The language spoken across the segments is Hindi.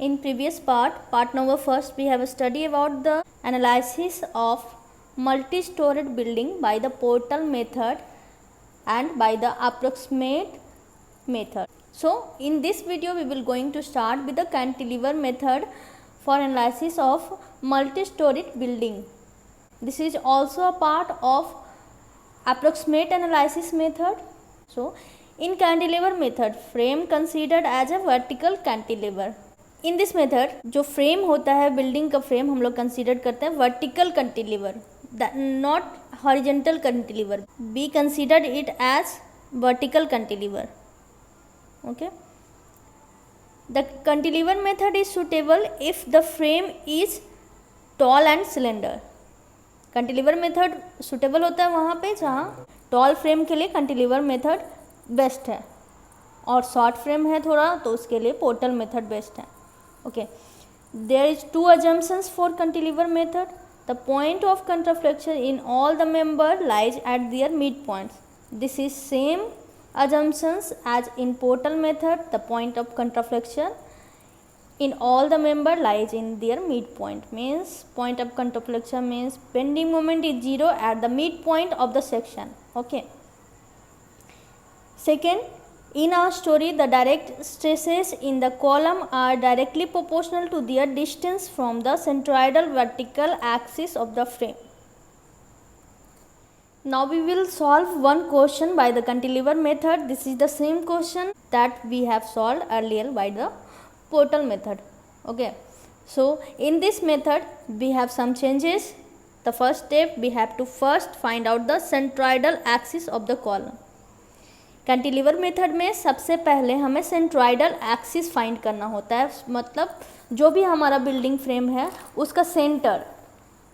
In previous part number first, we have studied about the analysis of multi-storied building by the portal method and by the approximate method. So in this video we will going to start with the cantilever method for analysis of multi-storied building. This is also a part of approximate analysis method. So in cantilever method, frame considered as a vertical cantilever. In this method जो फ्रेम होता है बिल्डिंग का फ्रेम हम लोग कंसीडर करते हैं vertical cantilever, not horizontal cantilever. Be considered it as vertical cantilever. Okay, the cantilever method is suitable if the frame is tall and cylinder. Cantilever method suitable होता है वहाँ पे जहाँ टॉल फ्रेम के लिए कैंटिलीवर मेथड बेस्ट है और शॉर्ट फ्रेम है थोड़ा तो उसके लिए पोर्टल मेथड बेस्ट है. Okay, there is two assumptions for cantilever method. The point of contraflexion in all the member lies at their midpoints. This is same assumptions as in portal method. The point of contraflexion in all the member lies in their midpoint. Means point of contraflexion means bending moment is 0 at the midpoint of the section. Okay. Second, in our story, the direct stresses in the column are directly proportional to their distance from the centroidal vertical axis of the frame. Now we will solve one question by the cantilever method. This is the same question that we have solved earlier by the portal method. Okay, so in this method we have some changes. The first step, we have to first find out the centroidal axis of the column. Cantilever method में सबसे पहले हमें सेंट्रॉइडल एक्सिस फाइंड करना होता है. मतलब जो भी हमारा बिल्डिंग फ्रेम है उसका सेंटर,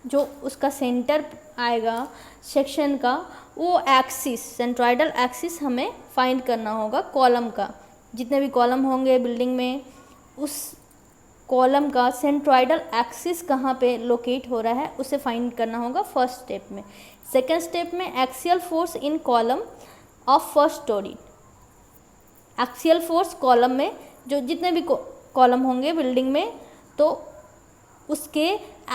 जो उसका सेंटर आएगा सेक्शन का, वो एक्सिस सेंट्रॉइडल एक्सिस हमें फाइंड करना होगा कॉलम का. जितने भी कॉलम होंगे बिल्डिंग में उस कॉलम का सेंट्रॉइडल एक्सिस कहाँ पे लोकेट हो रहा है उसे फाइंड करना होगा फर्स्ट स्टेप में. सेकेंड स्टेप में axial force in column of first story. Axial force column में जो जितने भी कॉलम होंगे बिल्डिंग में तो उसके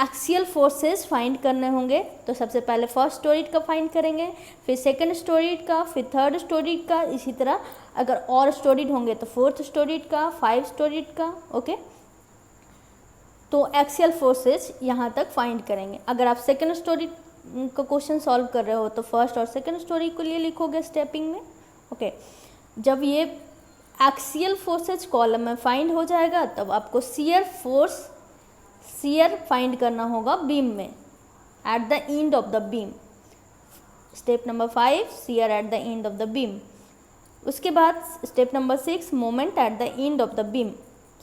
एक्सियल फोर्सेस फाइंड करने होंगे. तो सबसे पहले फर्स्ट स्टोरी का फाइंड करेंगे, फिर सेकंड स्टोरी का, फिर थर्ड स्टोरी का, इसी तरह अगर और स्टोरी होंगे तो फोर्थ स्टोरी का, 5 स्टोरी का. ओके, तो एक्सियल फोर्सेस यहाँ तक फाइंड करेंगे. अगर आप सेकंड स्टोरी का क्वेश्चन सॉल्व कर रहे हो तो फर्स्ट और सेकंड स्टोरी के लिए लिखोगे स्टेपिंग में. ओके, जब ये एक्सियल फोर्सेज कॉलम में फाइंड हो जाएगा तब आपको शियर फाइंड करना होगा बीम में eight the end of the beam. Step number 5, shear eight the end of the beam. उसके बाद step number 6, moment at the end of the beam.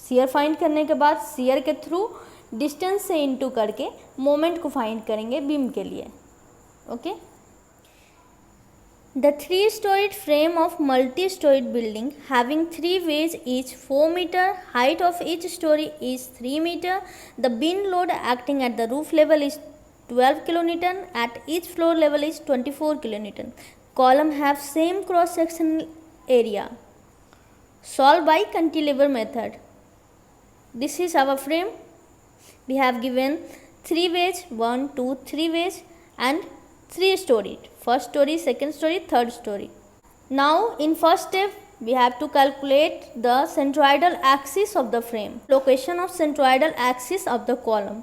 Shear find करने के बाद शियर के थ्रू डिस्टेंस से इनटू करके मोमेंट को फाइंड करेंगे बीम के लिए. Okay, the 3-storied frame of multi-storied building having 3 ways each 4 meter, height of each story is 3 meter, the bin load acting at the roof level is 12 kilonewton, at each floor level is 24 kilonewton. Column have same cross sectional area. Solve by cantilever method. This is our frame. We have given 3 ways, 1, 2, 3 ways and 3 stories. First story, second story, third story. Now in first step we have to calculate the centroidal axis of the frame. Location of centroidal axis of the column.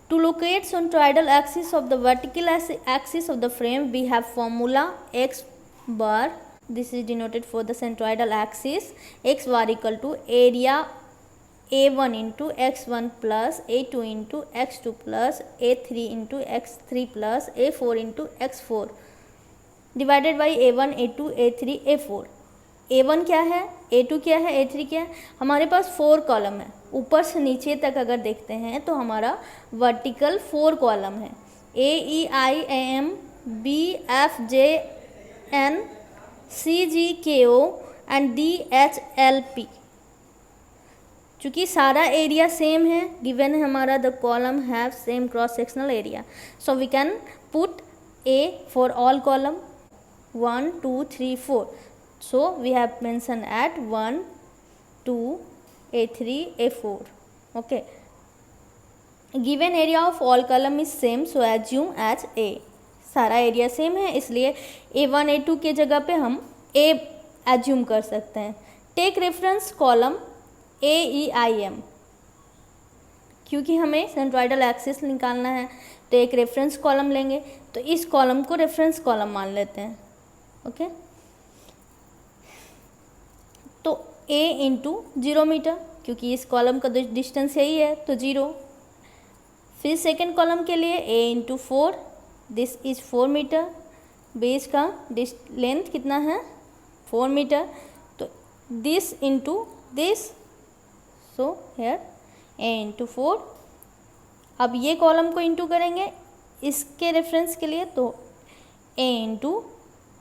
To locate centroidal axis of the vertical axis of the frame, we have formula x bar. This is denoted for the centroidal axis. X bar equal to area a1 into x1 plus a2 into x2 plus a3 into x3 plus a4 into x4 divided by a1, a2, a3, a4. a1 क्या है, a2 क्या है, a3 क्या है. हमारे पास 4 कॉलम है. ऊपर से नीचे तक अगर देखते हैं तो हमारा वर्टिकल 4 कॉलम है. a e i a m b f j n c g k o and d h l p. चूँकि सारा एरिया सेम है, गिवन है हमारा the column have same cross sectional area, so we can put A for all column 1, 2, 3, 4. So we have mentioned at 1, 2, A3, A4. Okay, given area of all column is same so assume as A, सारा एरिया सेम है इसलिए A1 A2 के जगह पे हम A एज्यूम कर सकते हैं। टेक रेफरेंस कॉलम AEIM, क्योंकि हमें सेंट्रोइडल एक्सिस निकालना है तो एक रेफरेंस कॉलम लेंगे, तो इस कॉलम को रेफरेंस कॉलम मान लेते हैं। ओके, तो A इंटू 0 मीटर, क्योंकि इस कॉलम का डिस्टेंस यही है तो 0। फिर सेकेंड कॉलम के लिए A into 4, this is 4 metre, base का लेंथ कितना है 4 मीटर, तो this into this, so here A into 4। अब ये कॉलम को इंटू करेंगे इसके रेफरेंस के लिए, तो A इंटू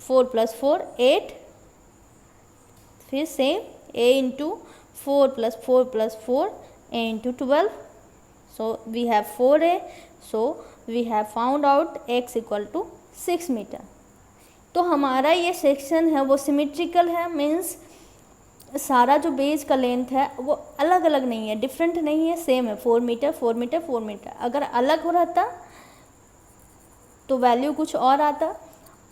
4 प्लस 4 8, फिर same A into 4 plus 4 plus 4 A into 12, so we have 4A, so we have found out x equal to 6 metre. तो हमारा ये सेक्शन है वो सिमेट्रिकल है, मीन्स सारा जो बेस का लेंथ है वो अलग अलग नहीं है, डिफरेंट नहीं है, सेम है 4 मीटर 4 मीटर 4 मीटर। अगर अलग हो रहता तो वैल्यू कुछ और आता,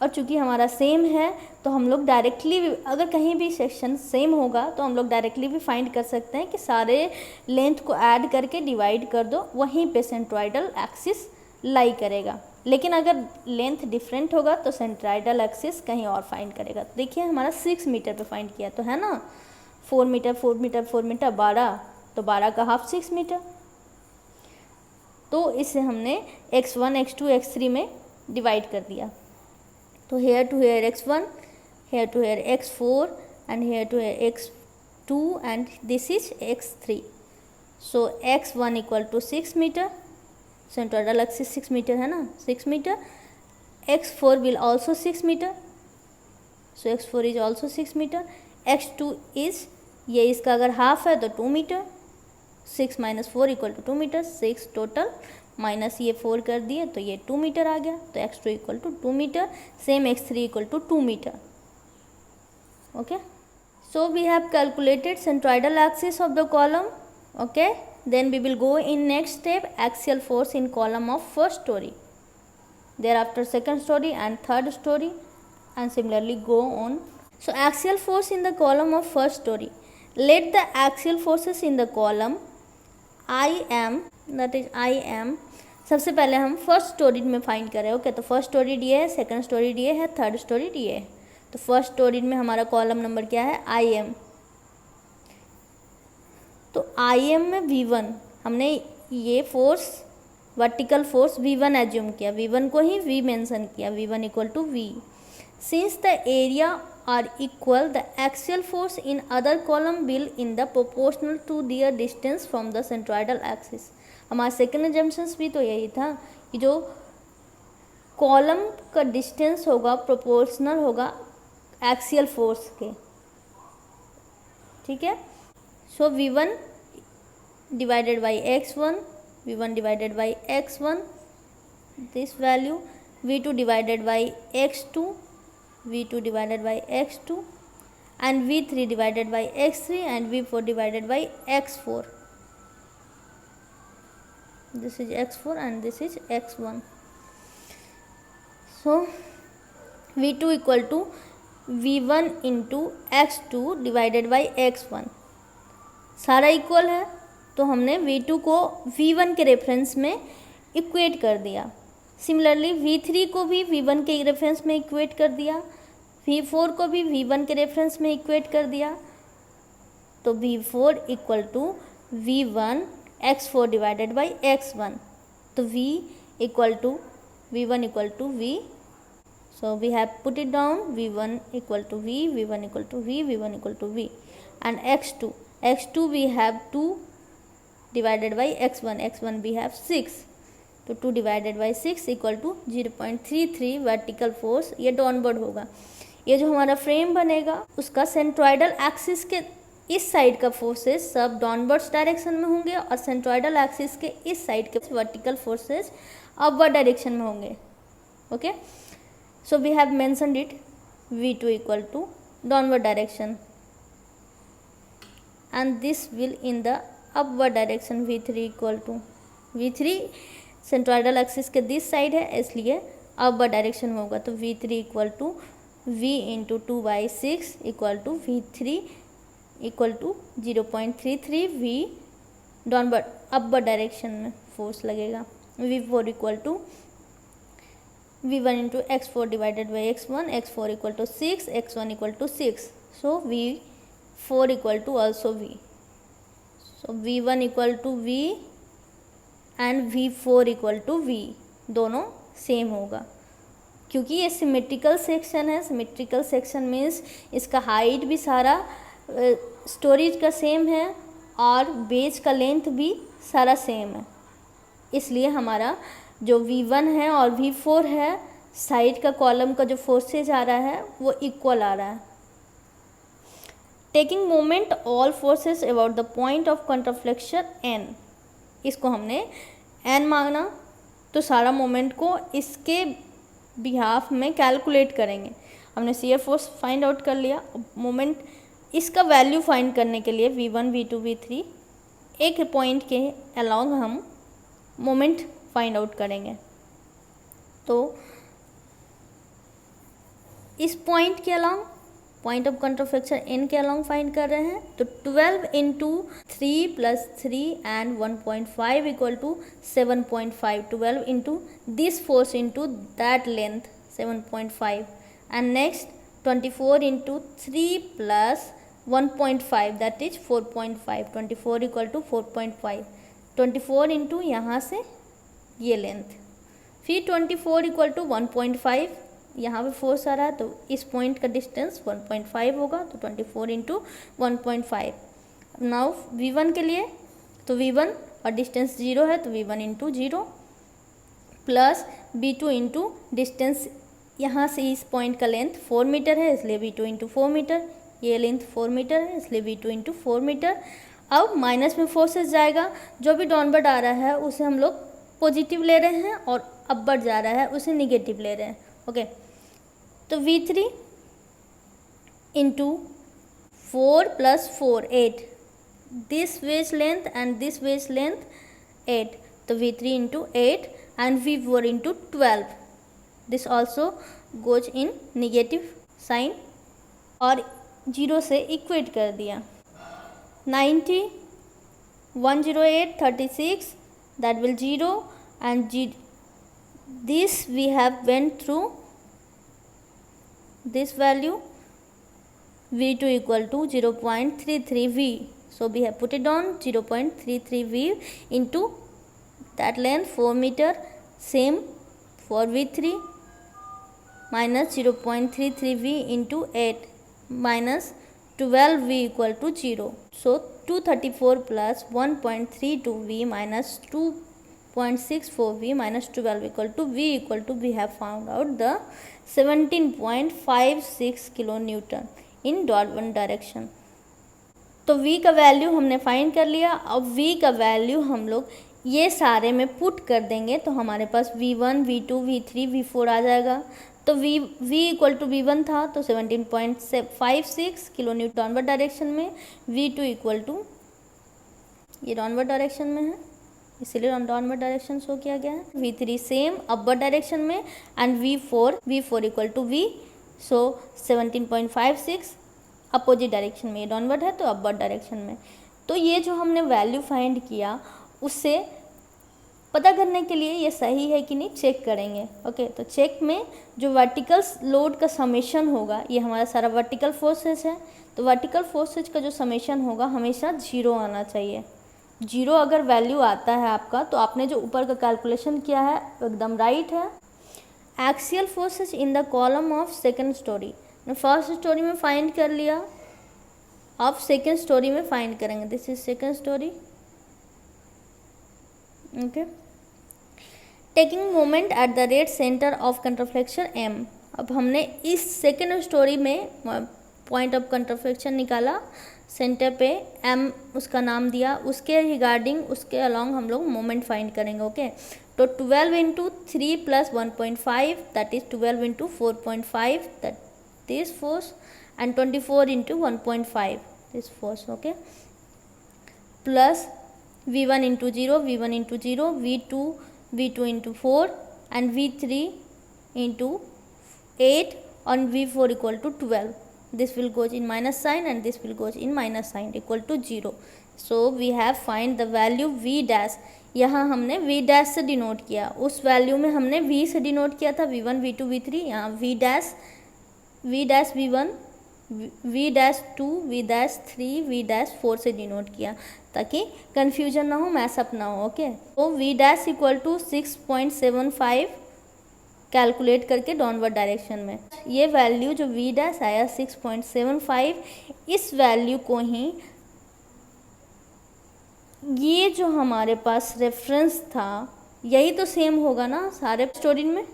और चूंकि हमारा सेम है तो हम लोग डायरेक्टली भी, अगर कहीं भी सेक्शन सेम होगा तो हम लोग डायरेक्टली भी फाइंड कर सकते हैं कि सारे लेंथ को ऐड करके डिवाइड कर दो, वहीं पे सेंट्रोइडल एक्सिस लाई करेगा। लेकिन अगर लेंथ डिफरेंट होगा तो सेंट्रोइडल एक्सिस कहीं और फाइंड करेगा। देखिए हमारा 6 मीटर पे फाइंड किया तो है ना, 4 मीटर 4 मीटर 4 मीटर 12, तो 12 का हाफ 6 मीटर। तो इसे हमने x1 x2 x3 में डिवाइड कर दिया। तो here to here x1, here to here x4 and here to here x2 and this is x3। सो x1 equal to 6 metre, centroidal axis 6 metre है ना, 6 metre. x4 will also 6 metre, so x4 is also 6 metre. x2 is, ये इसका अगर हाफ है तो 2 metre, 6 minus 4 equal to 2 metre, 6 total minus ये 4 कर दिए तो ये 2 मीटर आ गया, तो x2 equal to 2 metre, same x3 equal to 2 metre. Okay, so we have calculated centroidal axis of the column. Okay, then we will go in next step, axial force in column of first story, thereafter second story and third story, and similarly go on. So axial force in the column of first story, let the axial forces in the column IM, that is IM, सबसे पहले हम फर्स्ट स्टोरी में फाइंड करें। ओके, तो फर्स्ट स्टोरी दिए है, सेकंड स्टोरी दिए है, थर्ड स्टोरी दिए है। तो फर्स्ट स्टोरी में हमारा कॉलम नंबर क्या है IM, तो IM में V1, हमने ये force vertical force V1 assume किया, V1 को ही V मेंशन किया, V1 equal to V। Since the area are equal, the axial force in other column will in the proportional to their distance from the centroidal axis. हमारा सेकेंड एजम्पशंस भी तो यही था कि जो कॉलम का डिस्टेंस होगा प्रोपोर्शनल होगा एक्सियल फोर्स के। ठीक है, सो V1 divided by x1, V1 divided by x1, this value, V2 divided by x2, V2 divided by x2, and V3 divided by x3, and V4 divided by x4. This is x4 and this is x1. So V2 equal to V1 into x2 divided by x1, सारा इक्वल है तो हमने V2 को V1 के रेफरेंस में इक्वेट कर दिया। सिमिलरली V3 को भी V1 के रेफरेंस में इक्वेट कर दिया, V4 को भी V1 के रेफरेंस में इक्वेट कर दिया। तो V4 equal to V1 x4 divided by x1, तो V equal to V1 equal to V, so we have put it down, V1 equal to V, V1 equal to V, V1 equal to V, and x2 we have 2 divided by x1 we have 6, तो 2 divided by 6 equal to 0.33 vertical force ये डाउनवर्ड होगा। ये जो हमारा फ्रेम बनेगा उसका सेंट्रोइडल एक्सिस के इस साइड का फोर्सेस सब डाउनवर्ड्स डायरेक्शन में होंगे और सेंट्रोइडल एक्सिस के इस साइड के वर्टिकल फोर्सेस अपवर्ड डायरेक्शन में होंगे। Okay, so we have mentioned it, V2 equal to downward direction, and this will in the upward direction v3 equal to v3 centroidal axis के दिस साइड है, इसलिए अपवर्ड डायरेक्शन में होगा। तो v3 equal to v into 2/6 equal to v3 equal to 0.33 v downward upward direction में फोर्स लगेगा। v4 equal to v1 into x4 divided by x4 equal to 6, x1 equal to 6, so v4 equal to also v, so v1 equal to v and v4 equal to v, दोनों सेम होगा क्योंकि ये सिमेट्रिकल सेक्शन है। सिमेट्रिकल सेक्शन मीन्स इसका हाइट भी सारा स्टोरेज का सेम है और बेस का लेंथ भी सारा सेम है, इसलिए हमारा जो v1 है और v4 है, साइड का कॉलम का जो फोर्सेज आ रहा है वो इक्वल आ रहा है। Taking moment all forces about the point of contraflexure n, इसको हमने n माना तो सारा मोमेंट को इसके बिहाफ में कैलकुलेट करेंगे। हमने शियर फोर्स फाइंड आउट कर लिया। मोमेंट इसका वैल्यू फाइंड करने के लिए v1 v2 v3 एक पॉइंट के अलॉन्ग हम मोमेंट फाइंड आउट करेंगे। तो इस पॉइंट के along, point of contraflexure n के अलॉन्ग फाइंड कर रहे हैं, तो 12 into 3 plus 3 and 1.5 equal to 7.5, 12 into this force into that length 7.5 and next 24 into 3 plus 1.5 that is 4.5, 24 equal to 4.5, 24 into यहाँ से ये लेंथ, फिर 24 इक्वल टू 1.5, यहाँ पे फोर्स आ रहा है तो इस पॉइंट का डिस्टेंस 1.5 होगा, तो 24 इंटू 1.5। नाउ v1 के लिए, तो v1 और डिस्टेंस 0 है तो v1 into 0 plus v2 into distance यहाँ से इस पॉइंट का लेंथ 4 मीटर है, इसलिए v2 इंटू 4 मीटर, ये लेंथ 4 मीटर है इसलिए v2 इंटू 4 मीटर। अब माइनस में फोर्सेस जाएगा, जो भी डाउनवर्ड आ रहा है उसे हम लोग पॉजिटिव ले रहे हैं और अपवर्ड जा रहा है उसे निगेटिव ले रहे हैं। ओके, तो v3 into 4 plus 4 8, this wedge length and this wedge length 8, तो v3 into 8 and v4 into 12, this also goes in negative sign और 0 से इक्वेट कर दिया। 90 108 36 that will 0 and this we have went through this value v2 equal to 0.33 v, so we have put it on 0.33 v into that length 4 meter, same for v3 minus 0.33 v into 8 minus 12 v equal to 0, so 234 plus 1.32 v minus 2.64 v minus 12 equal to v equal to we have found out the 17.56 kilonewton in downward direction। तो v का वैल्यू हमने फाइंड कर लिया। अब v का वैल्यू हम लोग ये सारे में पुट कर देंगे तो हमारे पास v1 v2 v3 v4 आ जाएगा। तो v इक्वल टू v1 था तो 17.56 किलो न्यूटन डाउनवर्ड डायरेक्शन में, v2 इक्वल टू ये डाउनवर्ड डायरेक्शन में है इसीलिए डाउनवर्ड डायरेक्शन शो किया गया है, v3 सेम अपवर्ड डायरेक्शन में and v4 equal to v, so 17.56 opposite direction में, ये डाउनवर्ड है तो अपवर्ड डायरेक्शन में। तो ये जो हमने वैल्यू फाइंड किया उससे पता करने के लिए ये सही है कि नहीं चेक करेंगे। ओके, तो चेक में जो वर्टिकल लोड का समेशन होगा, ये हमारा सारा वर्टिकल फोर्सेस है, तो वर्टिकल फोर्सेज का जो समेशन होगा हमेशा 0 आना चाहिए। 0 अगर वैल्यू आता है आपका तो आपने जो ऊपर का कैलकुलेशन किया है एकदम राइट है। Axial forces in the column of second storey, first storey में फाइंड कर लिया, अब सेकेंड स्टोरी में फाइंड करेंगे। This is second storey. Okay, taking moment at the rate centre of contraflexure m। अब हमने इस सेकेंड स्टोरी में पॉइंट ऑफ कंट्राफ्लेक्शन निकाला, सेंटर पे m उसका नाम दिया, उसके रिगार्डिंग उसके अलॉन्ग हम लोग मोमेंट फाइंड करेंगे। ओके, तो 12 into 3 plus 1.5 that is 12 into 4.5 that this force and 24 into 1.5 this force. Okay, plus V1 into 0, V1 into 0, V2 into 4 and V3 into 8 and V4 equal to 12. This will goes in minus sign and this will goes in minus sign equal to 0. So we have find the value V dash. यहाँ हमने V dash से डिनोट किया, उस वैल्यू में हमने V से डिनोट किया था V1 V2 V3, यहाँ V dash V1 V dash 2 V dash 3 V dash 4 से डिनोट किया ताकि कन्फ्यूजन ना हो, मैसअप ना हो। ओके, तो V dash equal to 6.75 calculate करके डाउनवर्ड डायरेक्शन में ये वैल्यू जो V dash आया 6.75, इस वैल्यू को ही ये जो हमारे पास रेफरेंस था यही तो सेम होगा ना सारे स्टोरी में।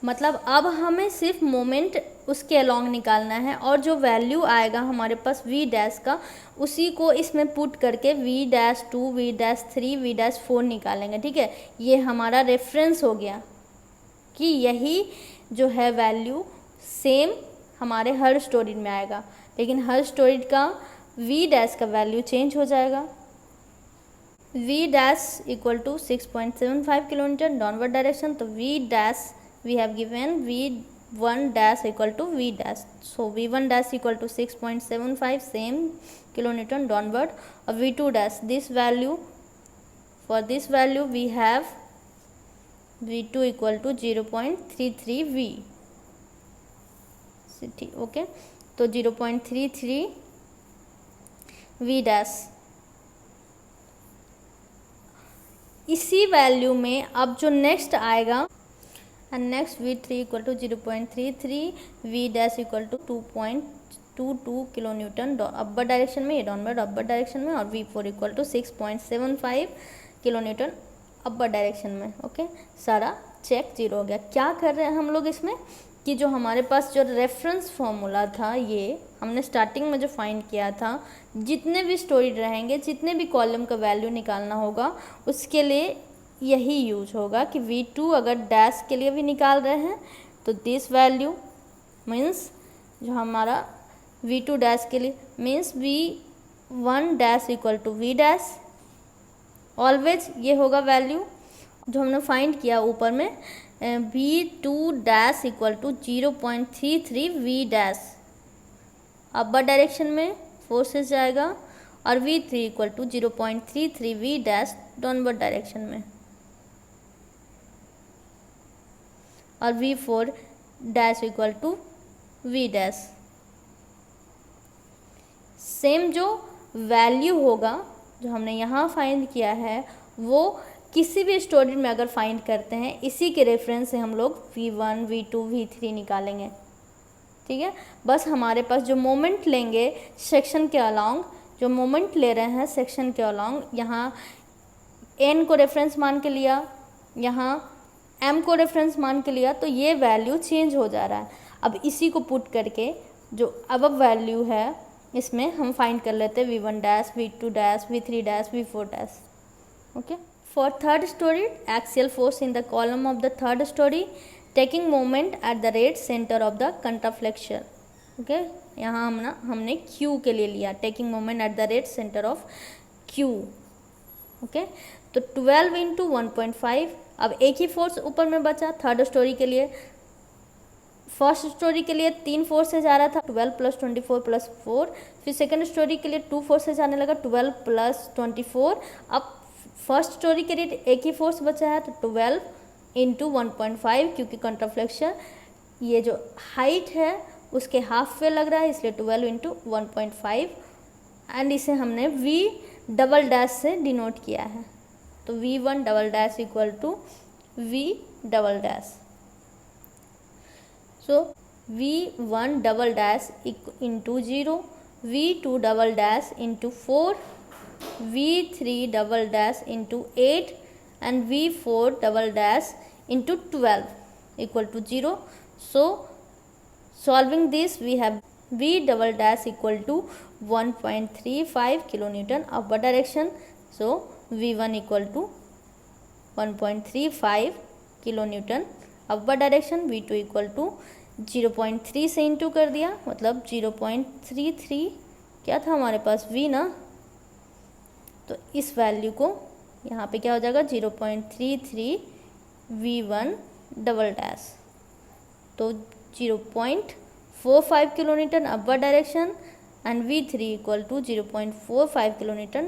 मतलब अब हमें सिर्फ मोमेंट उसके अलोंग निकालना है और जो वैल्यू आएगा हमारे पास V डैश का उसी को इसमें पुट करके V dash 2 V dash 3 V dash 4 निकालेंगे। ठीक है, ये हमारा रेफरेंस हो गया कि यही जो है वैल्यू सेम हमारे हर स्टोरी में आएगा, लेकिन हर स्टोरी का V डैश का वैल्यू चेंज हो जाएगा। V dash equal to 6.75 kilometre downward direction, तो V dash we have given V1 dash equal to V dash, so V1 dash equal to 6.75 same kilonewton downward, or V2 dash this value, for this value we have V2 equal to 0.33 V. Okay, तो 0.33 V dash। इसी वैल्यू में अब जो नेक्स्ट आएगा and next V3 equal to 0.33 V dash equal to 2.22 kilonewton upper direction में, ये डाउनवर्ड अपर डायरेक्शन में, और V4 equal to 6.75 kilonewton upper direction में। ओके, सारा चेक जीरो हो गया। क्या कर रहे हैं हम लोग इसमें कि जो हमारे पास जो रेफरेंस फॉर्मूला था ये हमने स्टार्टिंग में जो फाइंड किया था, जितने भी स्टोरी रहेंगे, जितने भी कॉलम का वैल्यू निकालना होगा उसके लिए यही यूज होगा कि V2 अगर डैश के लिए भी निकाल रहे हैं तो दिस वैल्यू मीन्स जो हमारा V2 डैश के लिए means V1 dash equal to V dash, always ये होगा वैल्यू जो हमने फाइंड किया ऊपर में। V2 dash equal to 0.33 V dash upper direction में 4 से जाएगा, और V3 equal to 0.33 V dash downward direction में, और V4 dash equal to V dash. Same जो वैल्यू होगा जो हमने यहाँ फाइंड किया है वो किसी भी स्टोरी में अगर फाइंड करते हैं इसी के रेफरेंस से हम लोग V1 V2 V3 निकालेंगे। ठीक है, बस हमारे पास जो मोमेंट लेंगे सेक्शन के अलॉन्ग, जो मोमेंट ले रहे हैं सेक्शन के अलॉन्ग, यहाँ N को रेफरेंस मान के लिया, यहाँ M को रेफरेंस मान के लिया, तो ये वैल्यू चेंज हो जा रहा है। अब इसी को पुट करके जो अब वैल्यू है इसमें हम फाइंड कर लेते हैं V1 dash V2 dash V3 dash V4 dash. Okay, for third story axial force in the column of the third story taking moment at the rate centre of the contraflexion. Okay, यहाँ हमने Q के लिए लिया, taking moment at the rate centre of Q। Okay, तो 12 इंटू 1.5, अब एक ही फोर्स ऊपर में बचा थर्ड स्टोरी के लिए। फर्स्ट स्टोरी के लिए 3 फोर्स से जा रहा था 12 प्लस 24 प्लस 4, फिर सेकंड स्टोरी के लिए 2 फोर्स से जाने लगा 12 प्लस 24। अब फर्स्ट स्टोरी के लिए एक ही फोर्स बचा है तो 12 इंटू 1.5, क्योंकि कंट्राफ्लेक्शन ये जो हाइट है उसके हाफ पे लग रहा है इसलिए 12 इंटू 1.5, एंड इसे हमने V डबल डैश से डिनोट किया है, तो V1 double dash equal to V double dash. So V1 double dash into 0, V2 double dash into 4, V3 double dash into 8 and V4 double dash into 12 equal to 0. So solving this we have V double dash equal to 1.35 kilonewton upward direction. So V1 equal to 1.35 kilonewton upward direction, V2 equal to 0.3 से इंटू कर दिया, मतलब 0.33 क्या था हमारे पास V ना, तो इस वैल्यू को यहाँ पे क्या हो जाएगा 0.33 V1 डबल डैश, तो 0.45 kilometre upward direction and V3 equal to 0.45 kilometre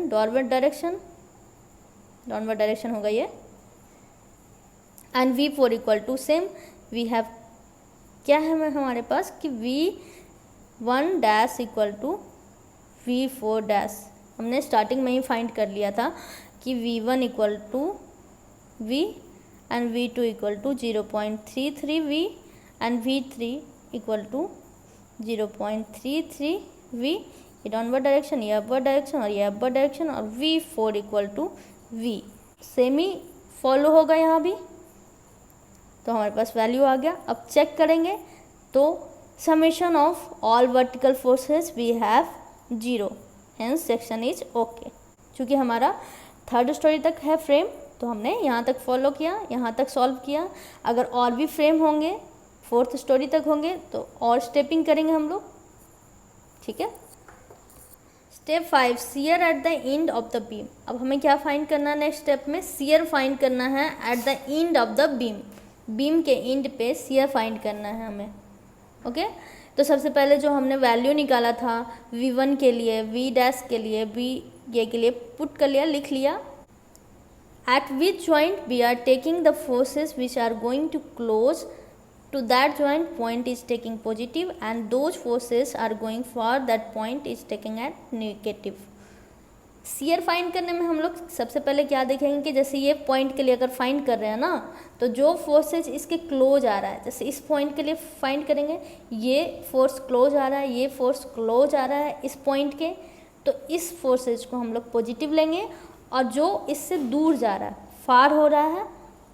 downward direction होगा ये, and V4 equal to same we have क्या है हमारे पास कि V1 dash equal to V4 dash, हमने स्टार्टिंग में ही फाइंड कर लिया था कि V1 equal to V and V2 equal to 0.33 V and V3 equal to 0.33 V, ये डाउनवर्ड डायरेक्शन, ये अपवर्ड डायरेक्शन और ये अपवर्ड डायरेक्शन, और V4 equal to V same ही फॉलो होगा यहाँ भी, तो हमारे पास वैल्यू आ गया। अब चेक करेंगे तो summation of all vertical forces we have 0, hence section is okay. क्योंकि हमारा 3rd स्टोरी तक है फ्रेम, तो हमने यहाँ तक फॉलो किया, यहाँ तक सॉल्व किया। अगर और भी फ्रेम होंगे 4th स्टोरी तक होंगे तो और स्टेपिंग करेंगे हम लोग, ठीक है। Step 5 shear eight the end of the beam. अब हमें क्या फाइंड करना है नेक्स्ट स्टेप में, शियर फाइंड करना है eight the end of the beam, beam के एंड पे शियर फाइंड करना है हमें, ओके। तो सबसे पहले जो हमने वैल्यू निकाला था V1 के लिए, V डैश के लिए, V ये के लिए पुट कर लिया, लिख लिया। At which joint we are taking the forces which are going to close to that joint point is taking positive and those forces are going for that point is taking at negative। Shear find करने में हम लोग सबसे पहले क्या देखेंगे कि जैसे ये पॉइंट के लिए अगर फाइंड कर रहे हैं ना, तो जो फोर्सेज इसके क्लोज आ रहा है, जैसे इस पॉइंट के लिए फाइंड करेंगे, ये फोर्स क्लोज आ रहा है, ये फोर्स क्लोज आ रहा है इस पॉइंट के, तो इस फोर्सेज को हम लोग पॉजिटिव लेंगे, और जो इससे दूर जा रहा है, फार हो रहा है,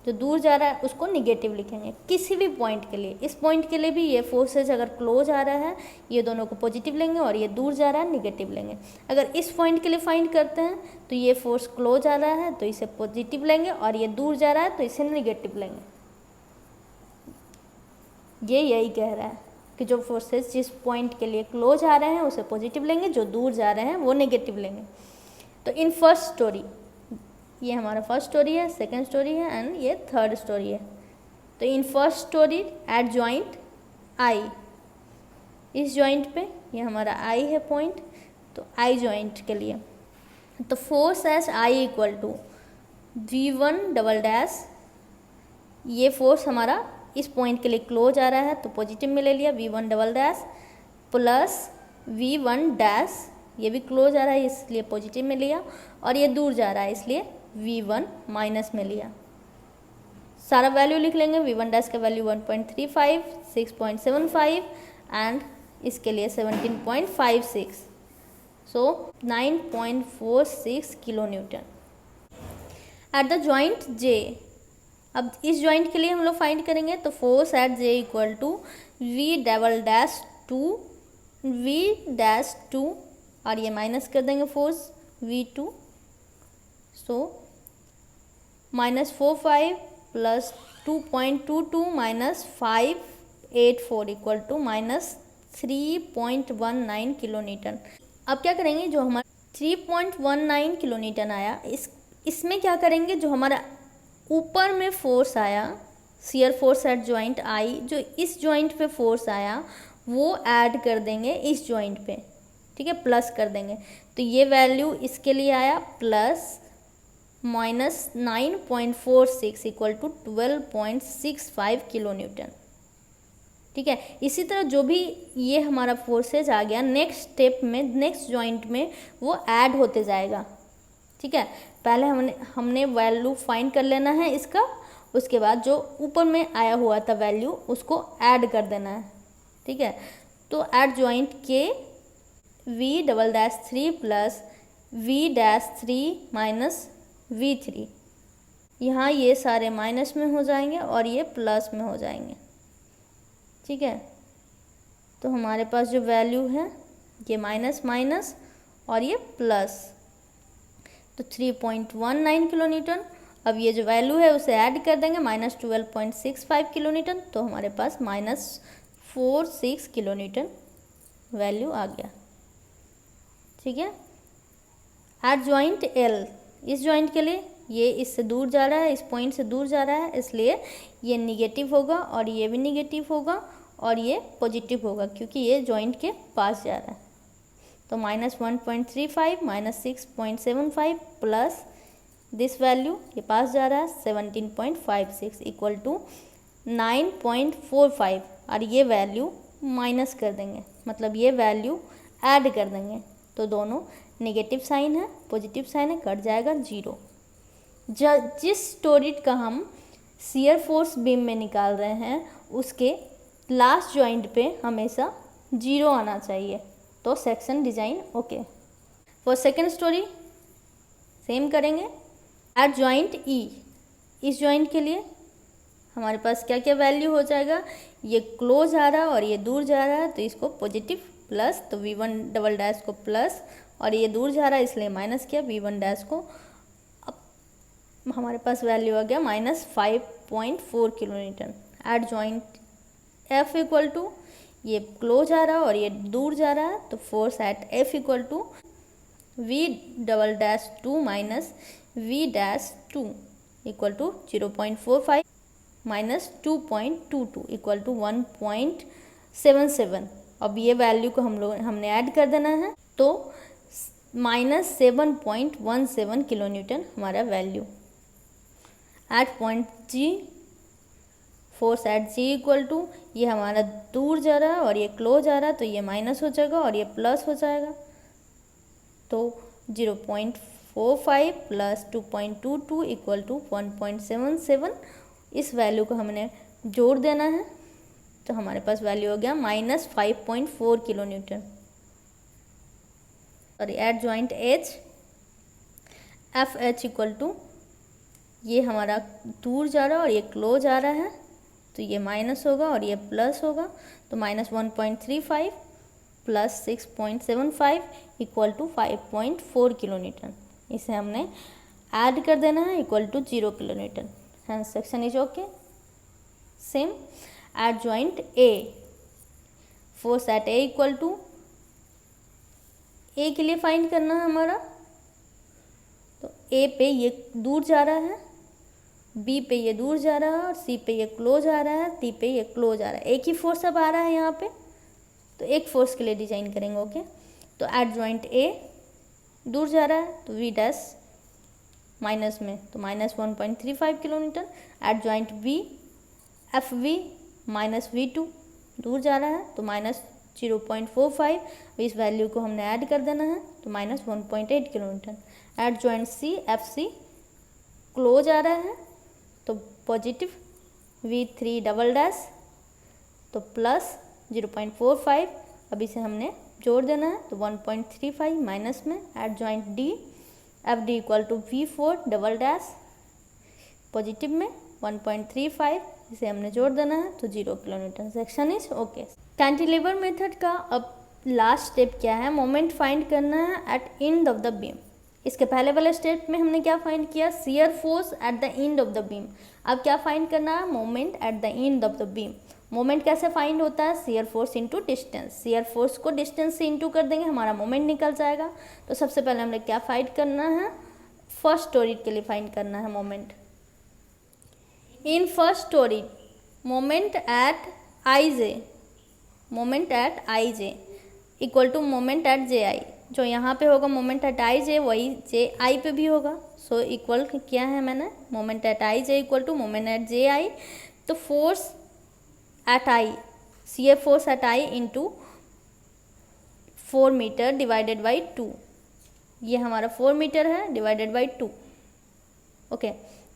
जो दूर जा रहा है उसको निगेटिव लिखेंगे किसी भी पॉइंट के लिए। इस पॉइंट के लिए भी ये फोर्सेज अगर क्लोज आ रहा है, ये दोनों को पॉजिटिव लेंगे, और ये दूर जा रहा है निगेटिव लेंगे। अगर इस पॉइंट के लिए फाइंड करते हैं तो ये फोर्स क्लोज आ रहा है तो इसे पॉजिटिव लेंगे, और ये दूर जा रहा है तो इसे निगेटिव लेंगे। ये यही कह रहा है कि जो फोर्सेज जिस पॉइंट के लिए क्लोज आ रहे हैं उसे पॉजिटिव लेंगे, जो दूर जा रहे हैं वो नेगेटिव लेंगे। तो इन फर्स्ट स्टोरी, ये हमारा फर्स्ट स्टोरी है, सेकंड स्टोरी है एंड ये 3rd स्टोरी है। तो in first story at joint I, इस जॉइंट पे ये हमारा आई है पॉइंट, तो आई जॉइंट के लिए तो force S I equal to V1 double dash, ये फोर्स हमारा इस पॉइंट के लिए क्लोज आ रहा है तो पॉजिटिव में ले लिया V1 double dash, plus V1 dash, ये भी क्लोज आ रहा है इसलिए पॉजिटिव में लिया, और ये दूर जा रहा है इसलिए V1 माइनस में लिया। सारा वैल्यू लिख लेंगे। V1 डैश का वैल्यू 1.35, 6.75 एंड इसके लिए 17.56, सो 9.46 kilo Newton at the joint J। अब इस जॉइंट के लिए हम लोग फाइंड करेंगे, तो force at J equal to V double dash 2 V dash 2, और ये माइनस कर देंगे फोर्स V2, सो -45 plus 2.22 minus 584 equal to -3.19 kilo newton. अब क्या करेंगे, जो हमारा 3.19 किलो न्यूटन आया, इसमें क्या करेंगे, जो हमारा ऊपर में फोर्स आया, शियर फोर्स एट जॉइंट आई, जो इस जॉइंट पे फोर्स आया वो ऐड कर देंगे इस जॉइंट पे, ठीक है, प्लस कर देंगे। तो ये वैल्यू इसके लिए आया plus -9.46 equal to 12.65 kilo newton, ठीक है। इसी तरह जो भी ये हमारा फोर्सेज आ गया, नेक्स्ट स्टेप में, नेक्स्ट जॉइंट में वो ऐड होते जाएगा, ठीक है। पहले हमने वैल्यू फाइंड कर लेना है इसका, उसके बाद जो ऊपर में आया हुआ था वैल्यू उसको ऐड कर देना है, ठीक है। तो एट जॉइंट के V double dash 3 plus V dash 3 minus V3, यहाँ ये सारे माइनस में हो जाएंगे और ये प्लस में हो जाएंगे, ठीक है। तो हमारे पास जो वैल्यू है ये माइनस माइनस और ये प्लस, तो 3.19 किलो न्यूटन। अब ये जो वैल्यू है उसे ऐड कर देंगे, -12.65 किलो न्यूटन, तो हमारे पास -46 किलो न्यूटन वैल्यू आ गया, ठीक है। एट जॉइंट एल, इस जॉइंट के लिए ये इससे दूर जा रहा है, इस पॉइंट से दूर जा रहा है, इसलिए ये निगेटिव होगा और ये भी निगेटिव होगा और ये पॉजिटिव होगा क्योंकि ये जॉइंट के पास जा रहा है। तो -1.35 -6.75 प्लस दिस वैल्यू ये पास जा रहा है 17.56 इक्वल टू 9.45 और ये वैल्यू माइनस कर देंगे, मतलब ये वैल्यू ऐड कर देंगे। तो दोनों नेगेटिव साइन है, पॉजिटिव साइन है, कट जाएगा 0। जिस टोरिड का हम शियर फोर्स बीम में निकाल रहे हैं उसके लास्ट जॉइंट पे हमेशा 0 आना चाहिए। तो section design okay. For second story same करेंगे। एट जॉइंट ई, इस जॉइंट के लिए हमारे पास क्या क्या वैल्यू हो जाएगा, ये क्लोज आ रहा है और ये दूर जा रहा है तो इसको पॉजिटिव प्लस, तो V1 डबल डैश को प्लस और ये दूर जा रहा है इसलिए माइनस किया V1 डैश को। अब हमारे पास वैल्यू आ गया -5.4 kilonewton. At joint F equal to, ये क्लोज आ रहा है और ये दूर जा रहा है तो force at F equal to V double dash 2 minus V dash 2 equal to 0.45 minus 2.22 equal to 1.77। अब ये वैल्यू को हमने ऐड कर देना है तो -7.17 किलोन्यूटन हमारा value. At point G, force at G equal to, ये हमारा दूर जा रहा है और ये क्लोज आ रहा है तो ये माइनस हो जाएगा और ये प्लस हो जाएगा। तो 0.45 प्लस 2.22 इक्वल टू 1.77। इस वैल्यू को हमने जोड़ देना है तो हमारे पास वैल्यू हो गया -5.4 kilonewton. Sorry, at joint H, FH equal to, ये हमारा दूर जा रहा है और ये क्लोज आ रहा है तो ये माइनस होगा और ये प्लस होगा तो -1.35 प्लस 6.75 इक्वल टू 5.4 किलोन्यूटन। इसे हमने ऐड कर देना है equal to 0 kilonewton. Hence section is okay. Same at joint A, force at A equal to, A के लिए फाइंड करना है हमारा, तो A पे ये दूर जा रहा है, B पे ये दूर जा रहा है और C पे ये क्लोज आ रहा है, D पे ये क्लोज आ रहा है। एक ही फोर्स अब आ रहा है यहाँ पे तो एक फोर्स के लिए डिजाइन करेंगे ओके। तो एट जॉइंट A दूर जा रहा है तो V डैश माइनस में तो -1.35 kilometre. At joint B, FV -V2 दूर जा रहा है तो -0.45, इस वैल्यू को हमने ऐड कर देना है तो -1.8 kilometre. At joint C, FC close आ रहा है तो पॉजिटिव V3 डबल डैश तो प्लस 0.45, अब इसे हमने जोड़ देना है तो 1.35 माइनस में। At joint D, FD equal to V4 double dash positive में 1.35, इसे हमने जोड़ देना है तो 0 kilometre. Section is okay. Cantilever method का अब लास्ट स्टेप क्या है, मोमेंट फाइंड करना है at end of the beam. इसके पहले वाले स्टेप में हमने क्या फाइंड किया, shear force at the end of the beam. अब क्या फाइंड करना है, moment at the end of the beam. Moment कैसे फाइंड होता है, shear force into distance. Shear force को डिस्टेंस से इनटू कर देंगे, हमारा मोमेंट निकल जाएगा। तो सबसे पहले हमने क्या फाइंड करना है, फर्स्ट स्टोरीड के लिए फाइंड करना है moment. In first storied moment at I J equal to moment at J I. जो यहाँ पे होगा मोमेंट एट आई जे, वही जे आई पे भी होगा। सो इक्वल किया है मैंने, moment at I J equal to moment at J I. तो force at I, shear force at I into 4 metre divided by 2, ये हमारा 4 मीटर है डिवाइडेड बाई 2 ओके।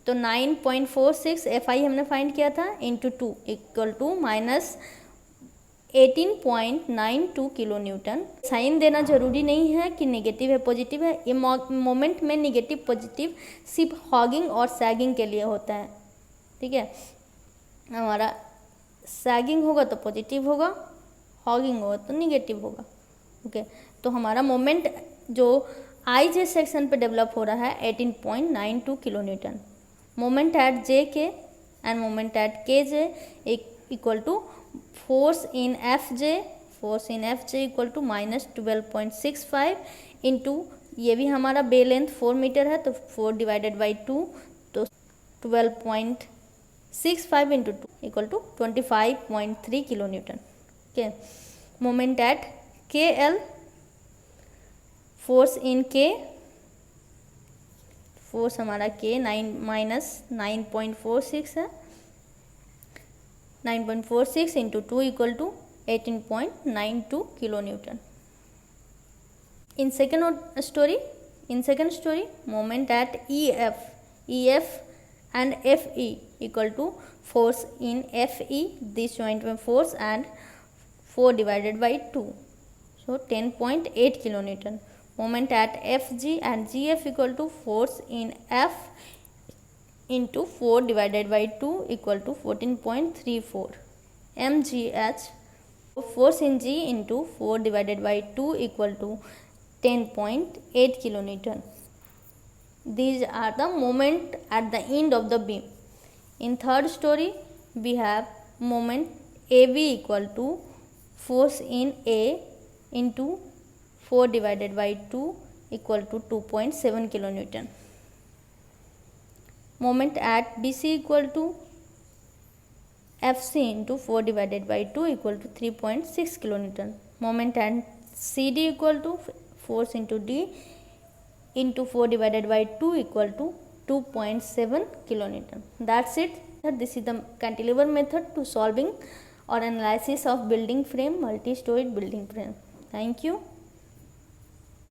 तो 9.46 FI हमने फाइंड किया था into 2 equal to -18.92 kilo newton. Sign देना जरूरी नहीं है कि नेगेटिव है पॉजिटिव है, ये मोमेंट में नेगेटिव पॉजिटिव सिर्फ हॉगिंग और सैगिंग के लिए होता है। ठीक है, हमारा सैगिंग होगा तो पॉजिटिव होगा, हॉगिंग होगा तो नेगेटिव होगा ओके। तो हमारा मोमेंट जो आई जे सेक्शन पे डेवलप हो रहा है 18.92 kilo newton. Moment at J K and moment at K J equal to force in F J equal to -12.65 into ये भी हमारा बे लेंथ 4 मीटर है, तो 4 डिवाइडेड बाई 2, तो 12.65 into 2 equal to 25.3 kilo newton. Okay, moment at K L, force in K, force हमारा के 9 माइनस 9.46 है, 9.46 into 2 equal to 18.92 kilo newton. In second story, moment at EF and FE equal to force in FE, this joint में force and 4 divided by 2, so 10.8 kilonewton. Moment at FG and GF equal to force in F into 4 divided by 2 equal to 14.34 mgh. Force in G into 4 divided by 2 equal to 10.8 kilonewton. These are the moment at the end of the beam. In third story, we have moment AB equal to force in A into 4 divided by 2 equal to 2.7 kilonewton. Moment at BC equal to FC into 4 divided by 2 equal to 3.6 kilonewton. Moment at CD equal to force into D into 4 divided by 2 equal to 2.7 kilonewton. That's it. This is the cantilever method to solving or analysis of building frame, multi-storied building frame. Thank you.